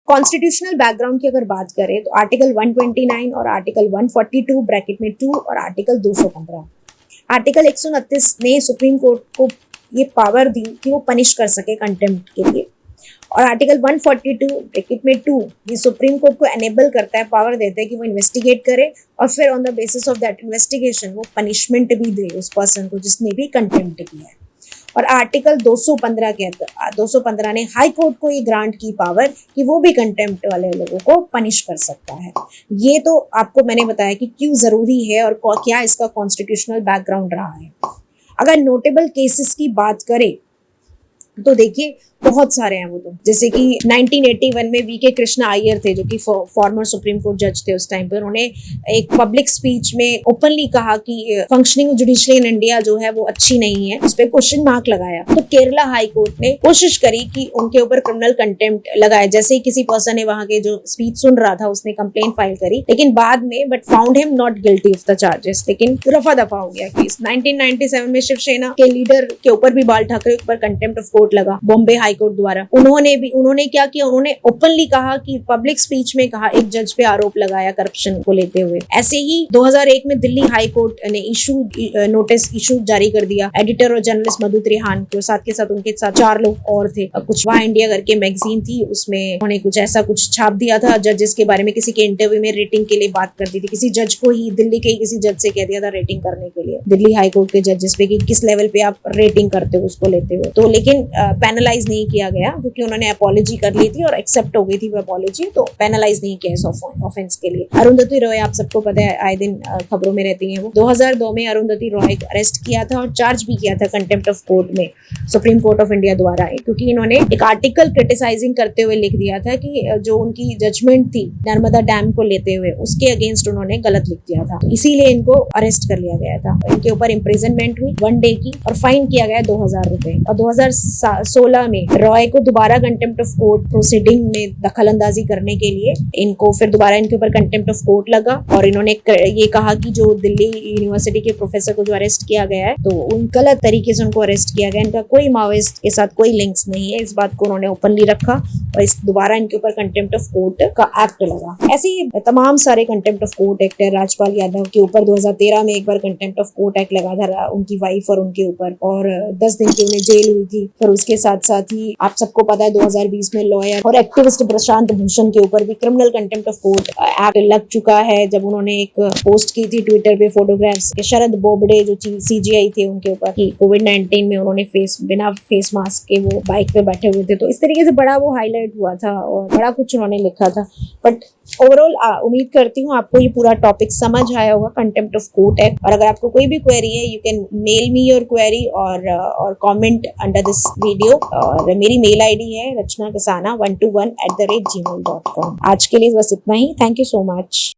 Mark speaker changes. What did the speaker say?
Speaker 1: Constitutional background की अगर बात करें तो आर्टिकल 129 और आर्टिकल 142 ब्रैकेट में 2 और आर्टिकल 215, आर्टिकल 129 ने सुप्रीम कोर्ट को ये पावर दी कि वो पनिश कर सके कंटेम्प्ट के लिए, और आर्टिकल 142 ब्रैकेट में 2 ये सुप्रीम कोर्ट को एनेबल करता है, पावर देता है कि वो इन्वेस्टिगेट करे और फिर on the basis of that investigation वो पनिशमेंट भी दे उस पर्सन को जिसने भी कंटेम्प्ट किया है। और आर्टिकल 215 कहता 215 ने हाई कोर्ट को ये ग्रांट की पावर कि वो भी कंटेम्प्ट वाले लोगों को पनिश कर सकता है। ये तो आपको मैंने बताया कि क्यों ज़रूरी है और क्या इसका कॉन्स्टिट्यूशनल बैकग्राउंड रहा है। अगर नोटेबल केसेस की बात करें तो देखिए बहुत सारे हैं वो तो, जैसे कि 1981 में वी के कृष्णा अय्यर थे जो कि फॉर्मर सुप्रीम कोर्ट जज थे उस टाइम पर। उन्होंने एक पब्लिक स्पीच में ओपनली कहा कि फंक्शनिंग जुडिशरी इन इंडिया जो है वो अच्छी नहीं है, उस पर क्वेश्चन मार्क लगाया। तो केरला हाई कोर्ट ने कोशिश करी कि उनके ऊपर क्रिमिनल कंटेम्प्ट लगाए। जैसे ही किसी पर्सन ने वहां के जो स्पीच सुन रहा था उसने कंप्लेन फाइल करी, लेकिन बाद में but found him not guilty of the charges, लेकिन रफा दफा हो गया केस। 1997 में शिवसेना के लीडर के ऊपर भी बाल ठाकरे के ऊपर कंटेम्प्ट ऑफ कोर्ट लगा बॉम्बे हाई कोर्ट द्वारा। उन्होंने क्या किया, उन्होंने ओपनली कहा कि पब्लिक स्पीच में कहा, एक जज पे आरोप लगाया करप्शन को लेते हुए। ऐसे ही 2001 में दिल्ली हाई कोर्ट ने नोटिस इशू जारी कर दिया एडिटर और जर्नलिस्ट मधु त्रिहान के साथ उनके साथ 4 लोग और थे। कुछ वहाँ इंडिया करके मैगजीन थी, उसमें उन्होंने कुछ छाप दिया था जजेस के बारे में, किसी के इंटरव्यू में रेटिंग के लिए बात कर दी थी। किसी जज को ही दिल्ली के ही किसी जज से कह दिया था रेटिंग करने के लिए, दिल्ली हाई कोर्ट के जजेस पे कि किस लेवल पे आप रेटिंग करते हो उसको लेते हुए। तो लेकिन पेनलाइज नहीं किया गया क्योंकि उन्होंने अपॉलॉजी कर ली थी और एक्सेप्ट हो गई थी वो अपॉलॉजी, तो पेनलाइज नहीं किया इस ऑफेंस के लिए। अरुंधति रॉय आप सबको पता है, आए दिन खबरों में रहती हैं वो। 2002 में अरुंधति रॉय को अरेस्ट किया था और चार्ज भी किया था कंटेम्प्ट ऑफ कोर्ट में सुप्रीम कोर्ट ऑफ इंडिया द्वारा, क्योंकि इन्होंने एक आर्टिकल क्रिटिसाइजिंग करते हुए लिख दिया था कि जो उनकी जजमेंट थी नर्मदा डैम को लेते हुए उसके अगेंस्ट उन्होंने गलत लिख दिया था, इसीलिए इनको अरेस्ट कर लिया गया था। इनके ऊपर इम्प्रिजनमेंट हुई 1 डे की और फाइन किया गया 2000 रुपए। और 2016 में रॉय को दोबारा कंटेम्प्ट ऑफ कोर्ट प्रोसीडिंग में दखल अंदाजी करने के लिए इनको फिर दोबारा इनके ऊपर कंटेम्प्ट ऑफ कोर्ट लगा और इन्होंने ये कहा कि जो दिल्ली यूनिवर्सिटी के प्रोफेसर को जो अरेस्ट किया गया है तो उन गलत तरीके से उनको अरेस्ट किया गया, इनका कोई माओइस्ट के साथ कोई लिंक्स नहीं है, इस बात को उन्होंने ओपनली रखा और इस दोबारा इनके ऊपर कंटेम्प्ट ऑफ कोर्ट का एक्ट लगा। ऐसे ही तमाम सारे कंटेम्प्ट ऑफ कोर्ट एक्ट है। राजपाल यादव के ऊपर 2013 में एक बार कंटेम्प्ट ऑफ कोर्ट एक्ट लगा था उनकी वाइफ और उनके ऊपर, और 10 दिन की उन्हें जेल हुई थी। फिर उसके साथ साथ ही आप सबको पता है 2020 में लॉयर और एक्टिविस्ट प्रशांत भूषण के ऊपर भी criminal contempt of court act लग चुका है, जब उन्होंने एक पोस्ट की थी ट्विटर पे फोटोग्राफ्स के शरद बोबडे जो सीजीआई थे उनके ऊपर कि कोविड-19 में उन्होंने बिना फेस मास्क के वो बाइक पे बैठे हुए थे। तो इस तरीके से बड़ा वो हाईलाइट हुआ था और बड़ा कुछ उन्होंने लिखा था। बट ओवरऑल उम्मीद करती हूँ आपको ये पूरा टॉपिक समझ आया होगा कंटेम्प्ट ऑफ कोर्ट एक्ट। और अगर आपको कोई भी क्वेरी है you can mail me your query और कमेंट अंडर दिस वीडियो। और मेरी मेल आईडी है rachna kasana121@gmail.com। आज के लिए बस इतना ही। Thank you so much.